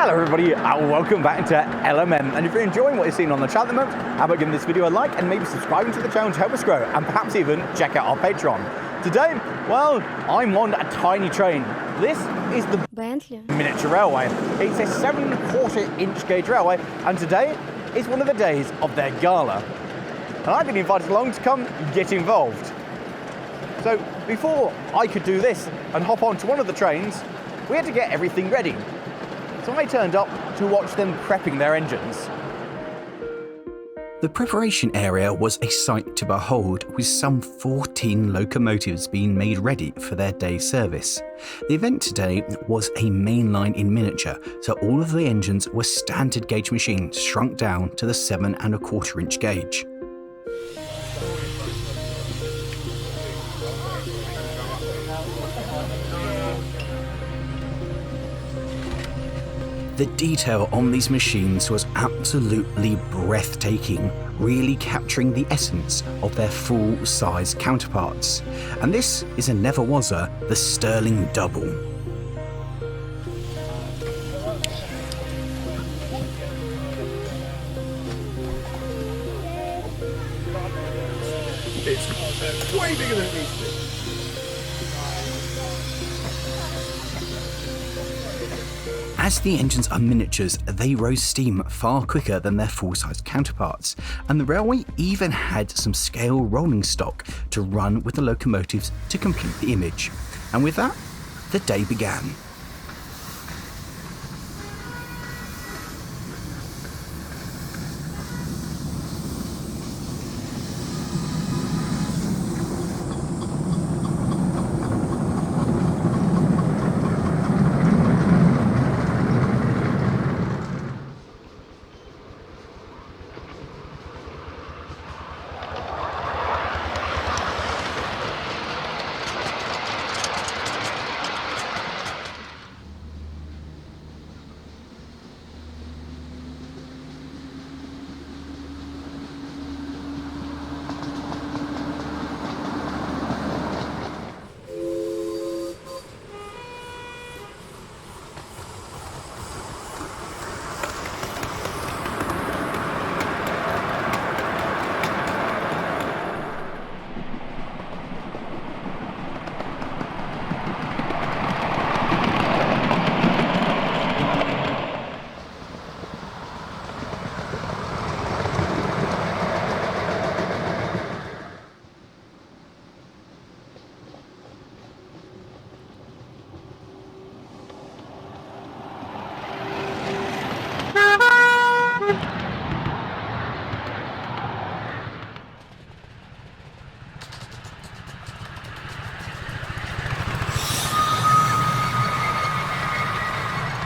Hello everybody, welcome back to LMM, and if you're enjoying what you're seeing on the channel at the moment, how about giving this video a like and maybe subscribing to the channel to help us grow, and perhaps even check out our Patreon. Today, well, I'm on a tiny train. This is the Bentley Miniature Railway. It's a 7.25-inch gauge railway, and today is one of the days of their gala. And I've been invited along to come get involved. So before I could do this and hop onto one of the trains, we had to get everything ready. So I turned up to watch them prepping their engines. The preparation area was a sight to behold, with some 14 locomotives being made ready for their day's service. The event today was a mainline in miniature, so all of the engines were standard gauge machines shrunk down to the 7.25-inch gauge. The detail on these machines was absolutely breathtaking, really capturing the essence of their full-size counterparts. And this is a never was-a, the Sterling Double. It's way bigger than it needs to be. As the engines are miniatures, they rose steam far quicker than their full-size counterparts, and the railway even had some scale rolling stock to run with the locomotives to complete the image. And with that, the day began.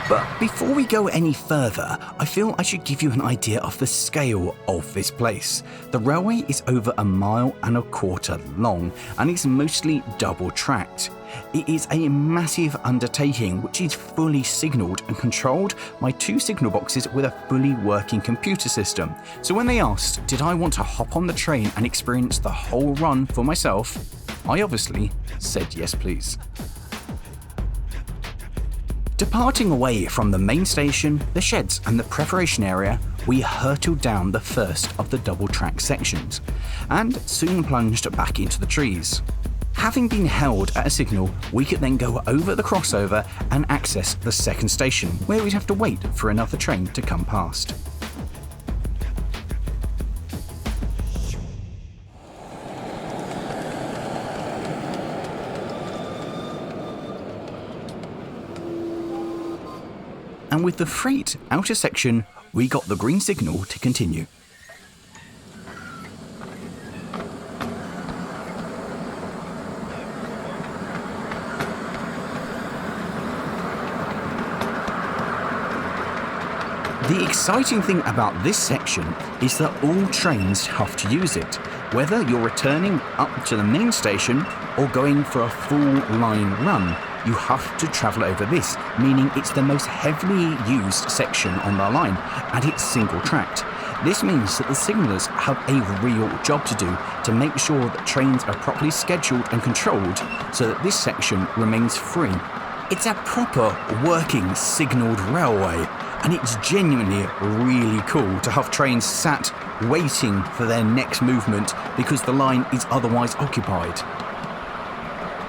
But before we go any further, I feel I should give you an idea of the scale of this place. The railway is over 1.25 miles long and is mostly double-tracked. It is a massive undertaking which is fully signalled and controlled by 2 signal boxes with a fully working computer system. So when they asked, did I want to hop on the train and experience the whole run for myself, I obviously said yes please. Departing away from the main station, the sheds and the preparation area, we hurtled down the first of the double-track sections, and soon plunged back into the trees. Having been held at a signal, we could then go over the crossover and access the second station, where we'd have to wait for another train to come past. And with the freight outer section, we got the green signal to continue. The exciting thing about this section is that all trains have to use it, whether you're returning up to the main station or going for a full line run. You have to travel over this, meaning it's the most heavily used section on the line, and it's single-tracked. This means that the signallers have a real job to do to make sure that trains are properly scheduled and controlled so that this section remains free. It's a proper working signalled railway, and it's genuinely really cool to have trains sat waiting for their next movement because the line is otherwise occupied.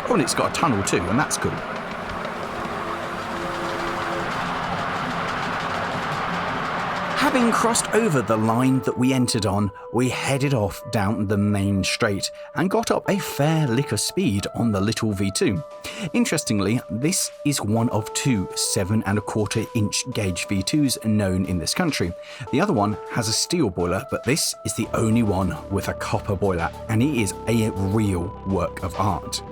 Oh, and it's got a tunnel too, and that's cool. Having crossed over the line that we entered on, we headed off down the main straight and got up a fair lick of speed on the little V2. Interestingly, this is one of two 7¼ inch gauge V2s known in this country. The other one has a steel boiler, but this is the only one with a copper boiler, and it is a real work of art.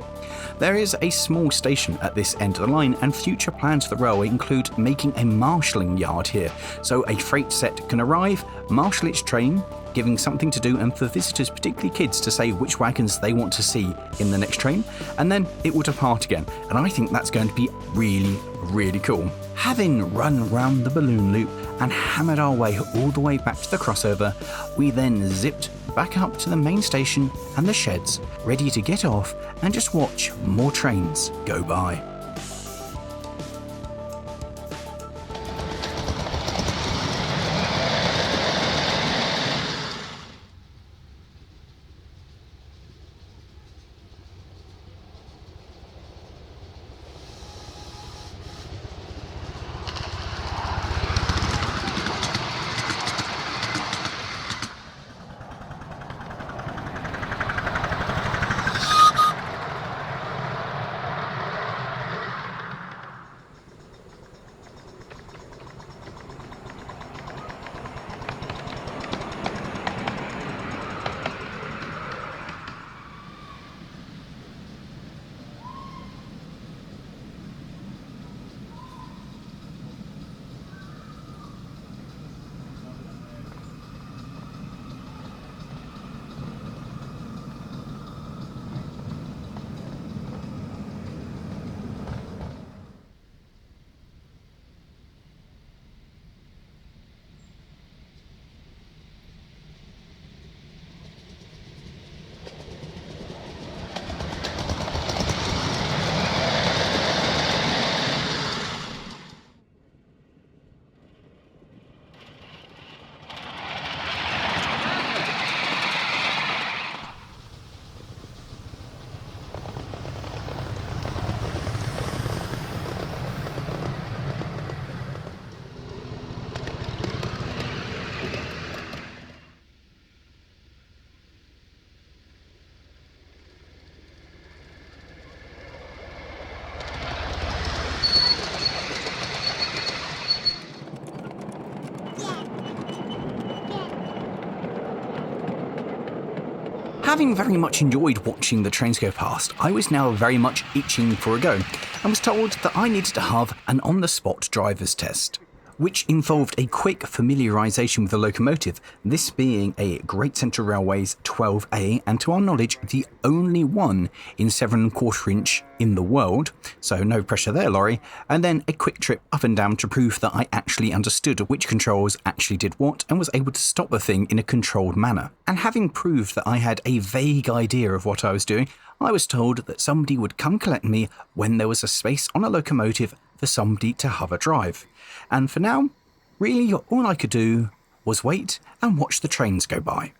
There is a small station at this end of the line, and future plans for the railway include making a marshalling yard here, so a freight set can arrive, marshal its train, giving something to do and for visitors, particularly kids, to say which wagons they want to see in the next train, and then it will depart again. And I think that's going to be really, really cool. Having run round the balloon loop and hammered our way all the way back to the crossover, we then zipped back up to the main station and the sheds, ready to get off and just watch more trains go by. Having very much enjoyed watching the trains go past, I was now very much itching for a go and was told that I needed to have an on-the-spot driver's test, which involved a quick familiarisation with the locomotive, this being a Great Central Railway's 12A, and to our knowledge the only one in 7¼ inch in the world, so no pressure there, Lawrie, and then a quick trip up and down to prove that I actually understood which controls actually did what and was able to stop the thing in a controlled manner. And having proved that I had a vague idea of what I was doing, I was told that somebody would come collect me when there was a space on a locomotive for somebody to have a drive. And for now, really all I could do was wait and watch the trains go by.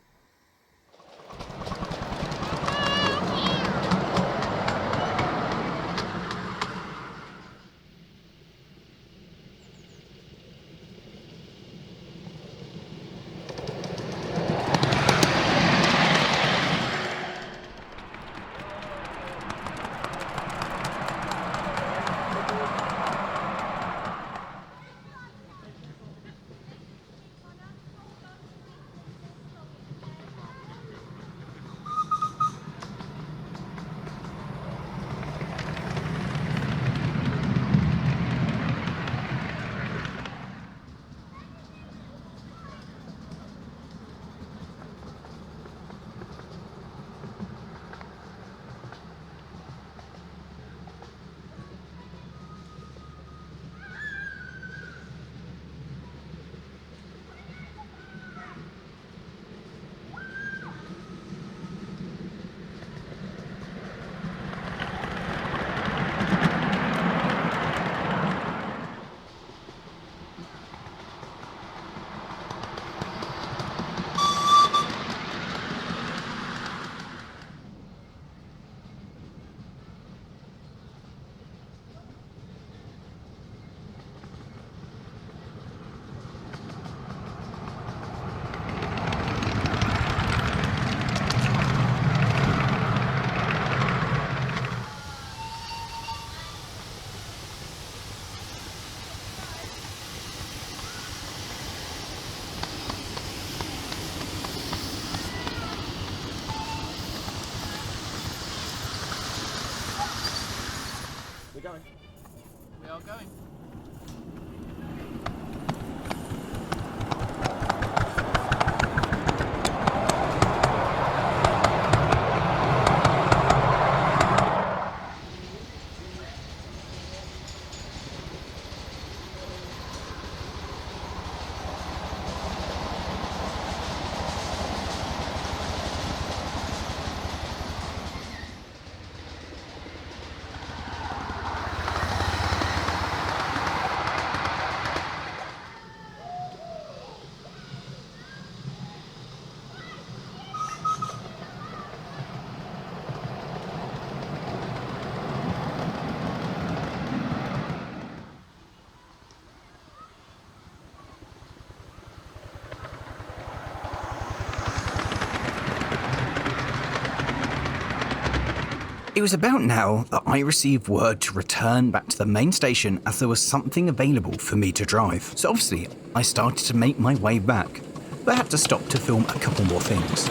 It was about now that I received word to return back to the main station as there was something available for me to drive. So obviously, I started to make my way back, but I had to stop to film a couple more things.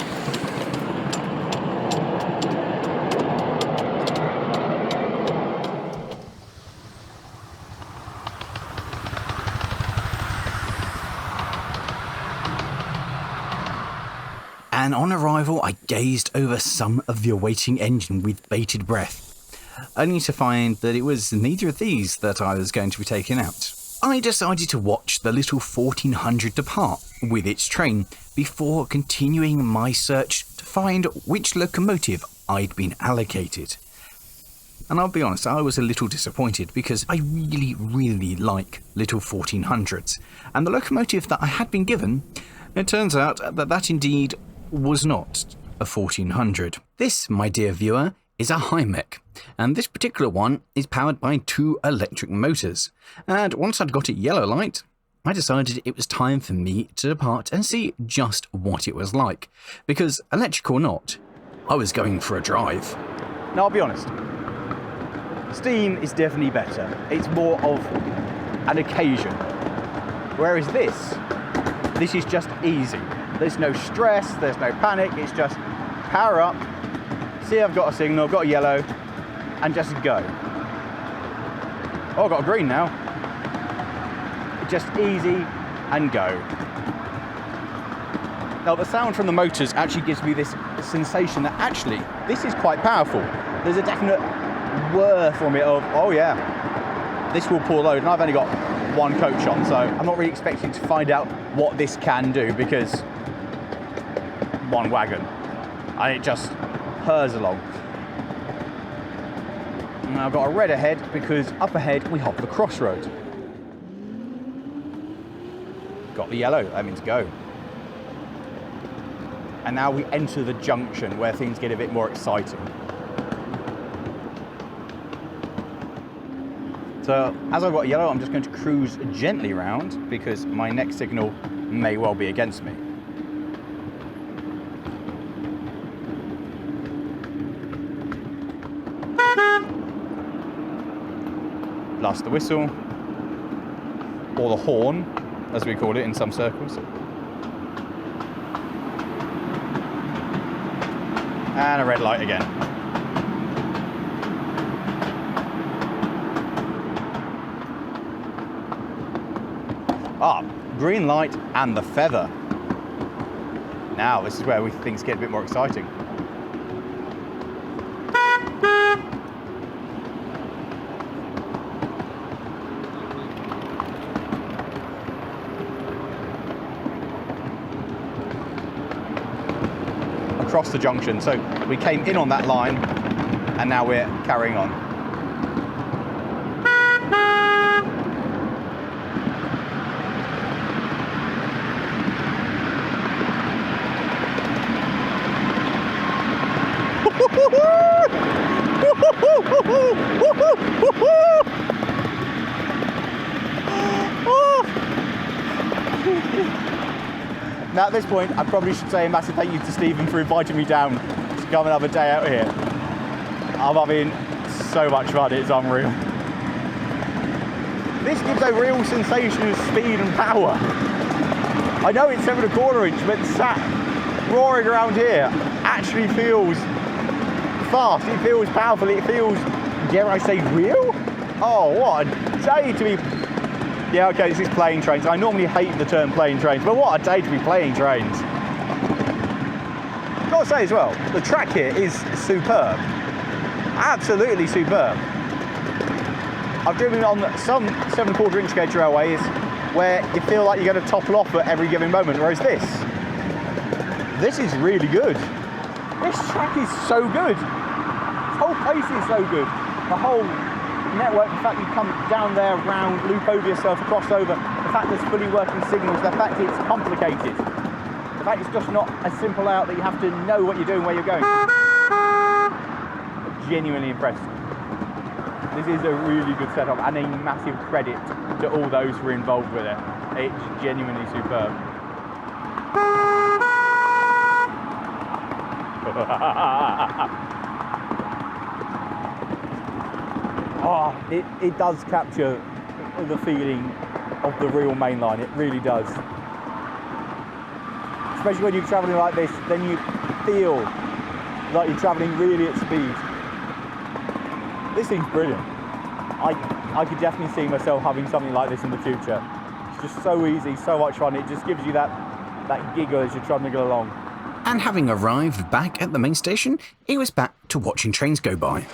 And on arrival, I gazed over some of the awaiting engine with bated breath, only to find that it was neither of these that I was going to be taking out. I decided to watch the little 1400 depart with its train before continuing my search to find which locomotive I'd been allocated. And I'll be honest, I was a little disappointed because I really like little 1400s, and the locomotive that I had been given, it turns out that indeed was not a 1400. This, my dear viewer, is a high-mech, and this particular one is powered by 2 electric motors. And once I'd got it yellow light, I decided it was time for me to depart and see just what it was like, because electric or not, I was going for a drive. Now, I'll be honest, steam is definitely better. It's more of an occasion, whereas this is just easy. There's no stress, there's no panic, it's just power up, see I've got a signal, I've got a yellow, and just go. Oh, I've got a green now. Just easy and go. Now the sound from the motors actually gives me this sensation that actually this is quite powerful. There's a definite whir from it of, oh yeah, this will pull load, and I've only got one coach on, so I'm not really expecting to find out what this can do because one wagon, and it just purrs along. Now I've got a red ahead because up ahead we hop the crossroad. Got the yellow, that means go. And now we enter the junction where things get a bit more exciting. So as I've got yellow, I'm just going to cruise gently around because my next signal may well be against me. Blast the whistle, or the horn, as we call it in some circles. And a red light again. Ah, green light and the feather. Now this is where things get a bit more exciting. Across the junction, so we came in on that line and now we're carrying on. Now at this point, I probably should say a massive thank you to Stephen for inviting me down to come and have a day out here. I'm having so much fun, it's unreal. This gives a real sensation of speed and power. I know it's 7 1/4 inch, but sat roaring around here actually feels fast, it feels powerful, it feels, dare I say, real? Oh, what a day to be... Yeah, okay, this is playing trains. I normally hate the term playing trains, but what a day to be playing trains. I've got to say as well, the track here is superb. Absolutely superb. I've driven on some 7 1/4 inch gauge railways where you feel like you're going to topple off at every given moment, whereas this is really good. This track is so good. This whole place is so good. The whole network, the fact you come down there, round, loop over yourself, cross over, the fact there's fully working signals, the fact it's complicated, the fact it's just not a simple out that you have to know what you're doing, where you're going. I'm genuinely impressed. This is a really good setup and a massive credit to all those who are involved with it. It's genuinely superb. Oh, it does capture the feeling of the real main line, it really does. Especially when you're travelling like this, then you feel like you're travelling really at speed. This thing's brilliant. I could definitely see myself having something like this in the future. It's just so easy, so much fun, it just gives you that giggle as you're trundling along. And having arrived back at the main station, it was back to watching trains go by.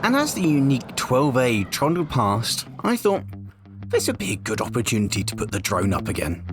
And as the unique 12A trundled past, I thought this would be a good opportunity to put the drone up again.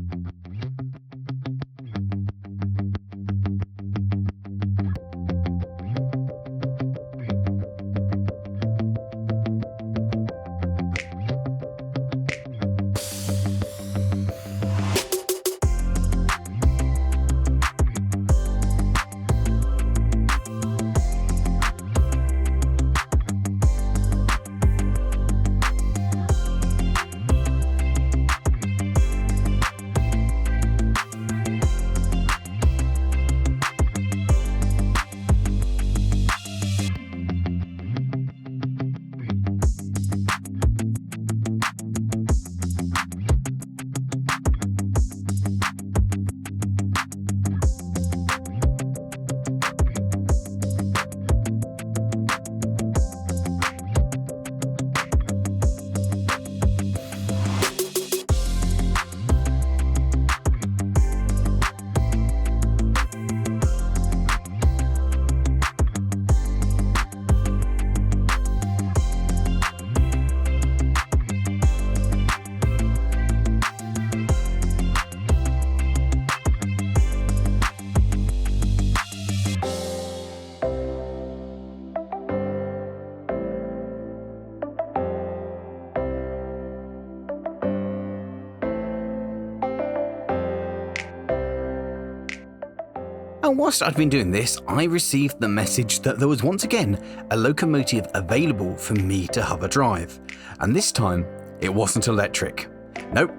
And whilst I'd been doing this, I received the message that there was once again a locomotive available for me to hover drive. And this time, it wasn't electric. Nope,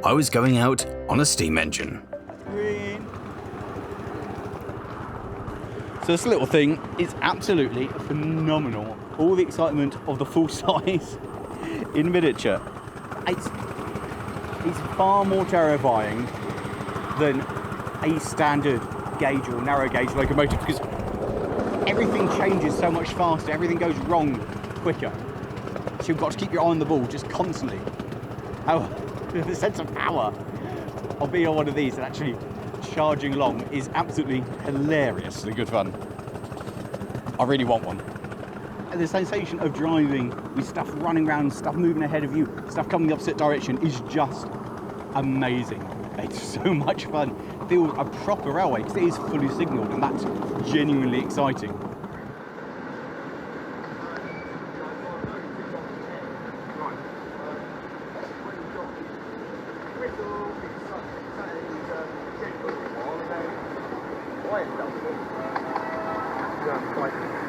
I was going out on a steam engine. Green. So this little thing is absolutely phenomenal. All the excitement of the full size in miniature. It's far more terrifying than a standard gauge or narrow gauge locomotive because everything changes so much faster, everything goes wrong quicker. So you've got to keep your eye on the ball just constantly. Oh, the sense of power of being on one of these and actually charging along is absolutely hilariously good fun. I really want one. And the sensation of driving with stuff running around, stuff moving ahead of you, stuff coming the opposite direction is just amazing. It's so much fun. It feels a proper railway because it is fully signalled and that's genuinely exciting.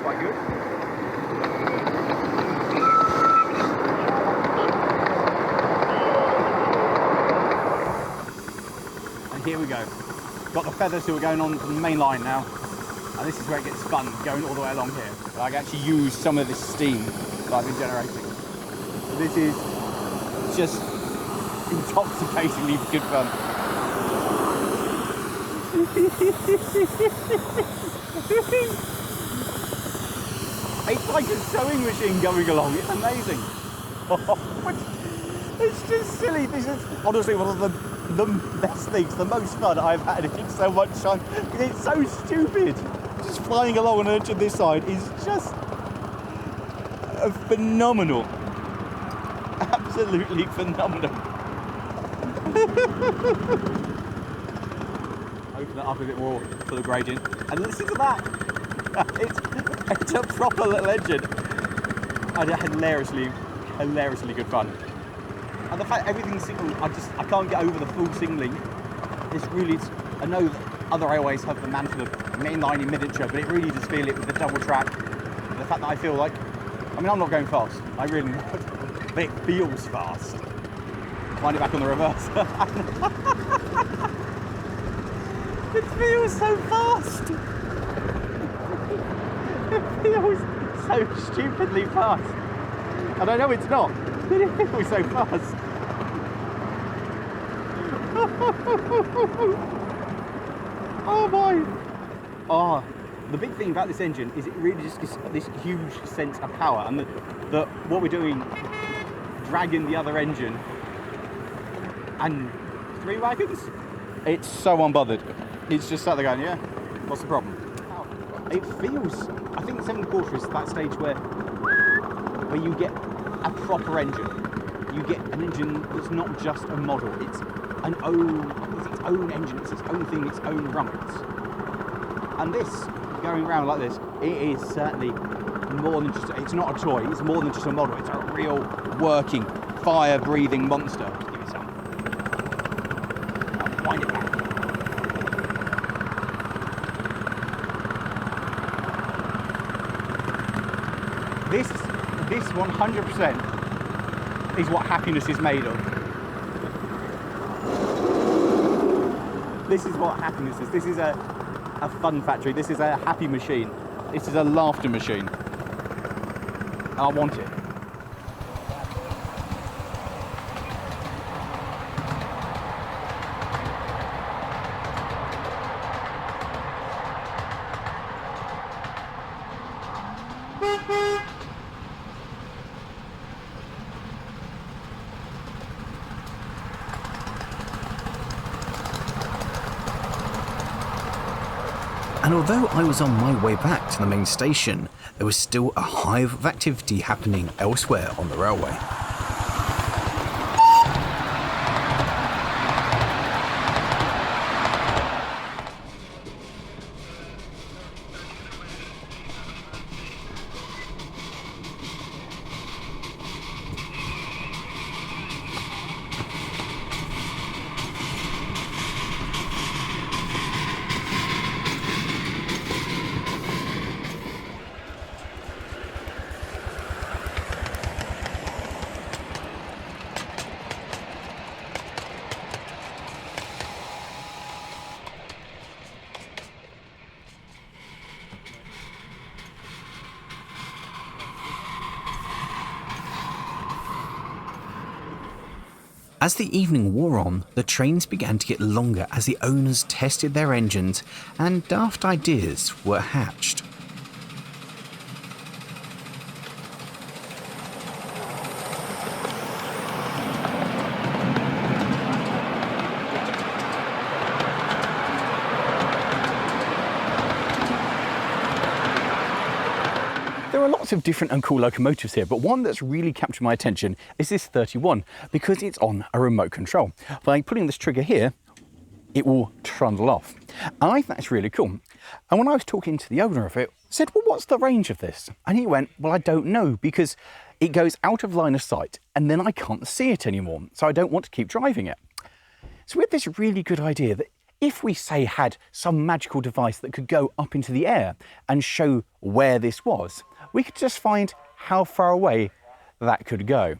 Quite good. here we go. Got the feathers who are going on from the main line now. And this is where it gets spun, going all the way along here. So I can actually use some of this steam that I've been generating. So this is just intoxicatingly good fun. It's like a sewing machine going along. It's amazing. It's just silly. This is honestly one of the best things, the most fun I've had in so much time. It's so stupid. Just flying along on the edge of this side is just phenomenal. Absolutely phenomenal. Open it up a bit more for the gradient. And listen to that. It's a proper little engine. And hilariously good fun. And the fact everything's single, I can't get over the full singling. I know that other railways have the mantle of mainline in miniature, but it really does feel it with the double track. And the fact that I feel like, I'm not going fast, I really not, but it feels fast. Wind it back on the reverse. It feels so fast. It feels so stupidly fast. And I know it's not, but it feels so fast. Oh my! Oh, the big thing about this engine is it really just gives this huge sense of power, and that what we're doing, dragging the other engine and 3 wagons, it's so unbothered. It's just sat there going, yeah, what's the problem? It feels, I think 7 1/4 is that stage where you get a proper engine. You get an engine that's not just a model. It's its own engine, it's its own thing, its own rumpets. And this, going around like this, it is certainly more than just, it's not a toy, it's more than just a model. It's a real working, fire-breathing monster. Just give it some. I'll wind it back. This 100% is what happiness is made of. This is what happiness is. This is a fun factory. This is a happy machine. This is a laughter machine. And I want it. And although I was on my way back to the main station, there was still a hive of activity happening elsewhere on the railway. As the evening wore on, the trains began to get longer as the owners tested their engines and daft ideas were hatched. There are lots of different and cool locomotives here, but one that's really captured my attention is this 31 because it's on a remote control. By pulling this trigger here, it will trundle off. And I think that's really cool. And when I was talking to the owner of it, I said, well, what's the range of this? And he went, well, I don't know because it goes out of line of sight and then I can't see it anymore. So I don't want to keep driving it. So we had this really good idea that if we, say, had some magical device that could go up into the air and show where this was, we could just find how far away that could go.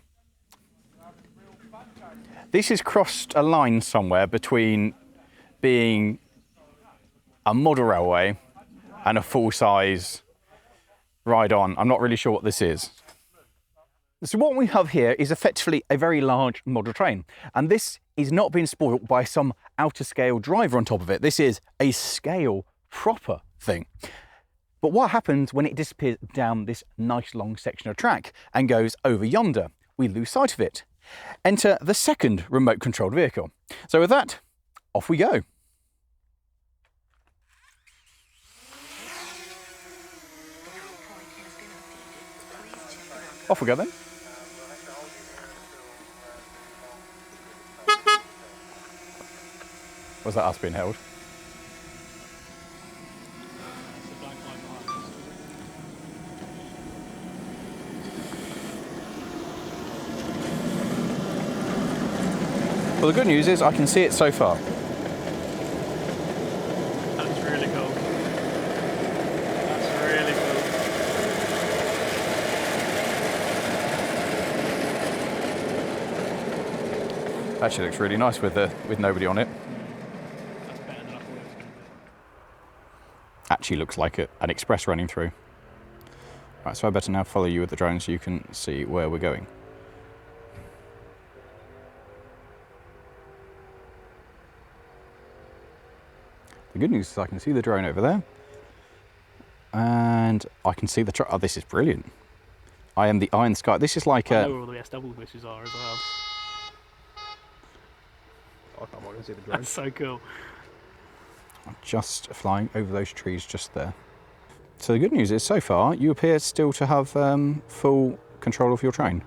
This has crossed a line somewhere between being a model railway and a full-size ride-on. I'm not really sure what this is. So what we have here is effectively a very large model train, and this is not being spoilt by some outer-scale driver on top of it. This is a scale proper thing. But what happens when it disappears down this nice long section of track and goes over yonder? We lose sight of it. Enter the second remote controlled vehicle. So with that, off we go. Off we go then. Was that us being held? Well, the good news is I can see it so far. That's really cool. That's really cool. Actually looks really nice with nobody on it. That's better than I thought it was going to be. Actually looks like an express running through. Right, so I better now follow you with the drone so you can see where we're going. The good news is I can see the drone over there, and I can see the truck. Oh, this is brilliant. I am the eye in the sky. This is like I know where all the SW bushes are as well. I can't wait to see the drone. That's so cool. just flying over those trees just there. So the good news is, so far, you appear still to have full control of your train.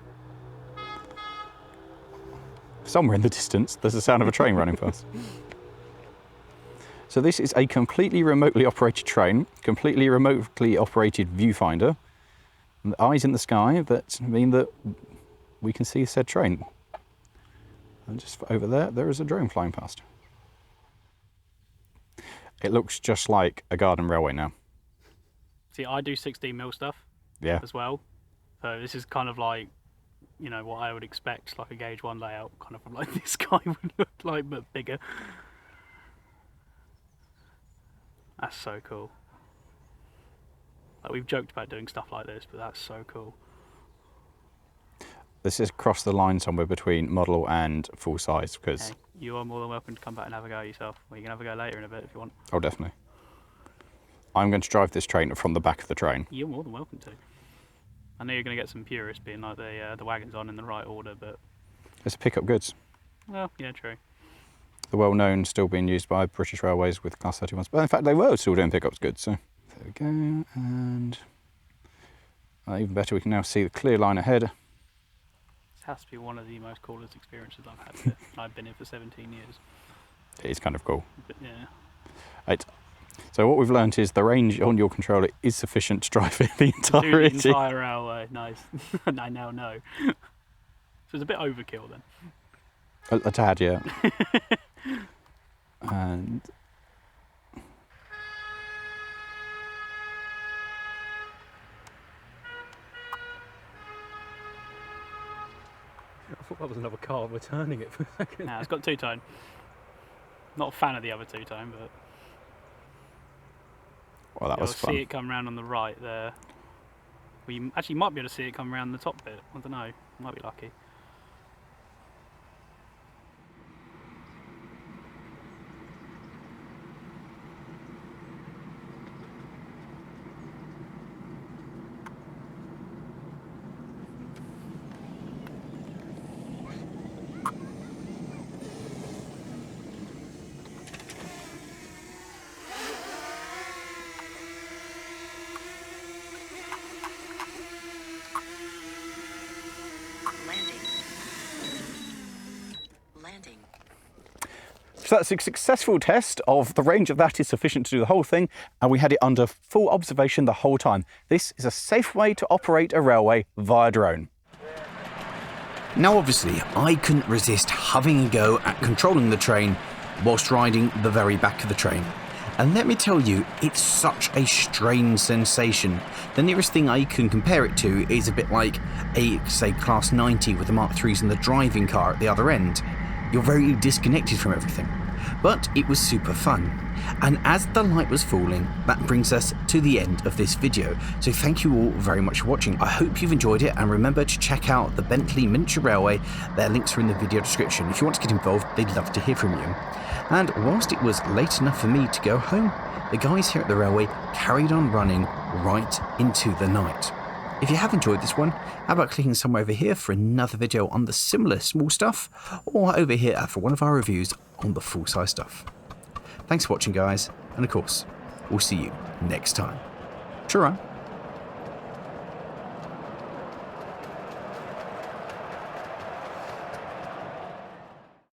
Somewhere in the distance, there's the sound of a train running past. So this is a completely remotely operated train, completely remotely operated viewfinder, and the eyes in the sky that mean that we can see said train. And just over there, there is a drone flying past. It looks just like a garden railway now. See, I do 16mm stuff Yeah. as well. So this is kind of like, you know, what I would expect, like a gauge 1 layout, kind of like this guy would look like, but bigger. That's so cool. Like, we've joked about doing stuff like this, but that's so cool. This is across the line somewhere between model and full size, because... Okay. You are more than welcome to come back and have a go yourself. Well, you can have a go later in a bit if you want. Oh, definitely. I'm going to drive this train from the back of the train. You're more than welcome to. I know you're going to get some purists being like the wagon's on in the right order, but... It's a pick-up goods. Well, yeah, true. The well-known, still being used by British Railways with Class 31s. But in fact, they were still doing pick-ups goods, so... There we go, and... even better, we can now see the clear line ahead. This has to be one of the most coolest experiences I've had here. I've been here for 17 years. It is kind of cool. But yeah. Right. So what we've learned is the range on your controller is sufficient to drive it the Do entirety. the entire railway, nice. I now know. So it's a bit overkill then. A tad, yeah. And... I thought that was another car. We're turning it for a second. Nah, it's got two-tone. Not a fan of the other two-tone, but... Well, that You'll was fun. see it come round on the right there. Well, you actually might be able to see it come round the top bit. I don't know. Might be lucky. Landing. So that's a successful test of the range of that is sufficient to do the whole thing, and we had it under full observation the whole time. This is a safe way to operate a railway via drone. Now obviously, I couldn't resist having a go at controlling the train whilst riding the very back of the train. And let me tell you, it's such a strange sensation. The nearest thing I can compare it to is a bit like a, say, Class 90 with the Mark IIIs and the driving car at the other end. You're very disconnected from everything. but it was super fun. And as the light was falling, that brings us to the end of this video. So thank you all very much for watching. I hope you've enjoyed it, and remember to check out the Bentley Miniature Railway. Their links are in the video description. If you want to get involved, they'd love to hear from you. And whilst it was late enough for me to go home, the guys here at the railway carried on running right into the night. If you have enjoyed this one, how about clicking somewhere over here for another video on the similar small stuff, or over here for one of our reviews on the full-size stuff. Thanks for watching, guys, and of course, we'll see you next time. Sure.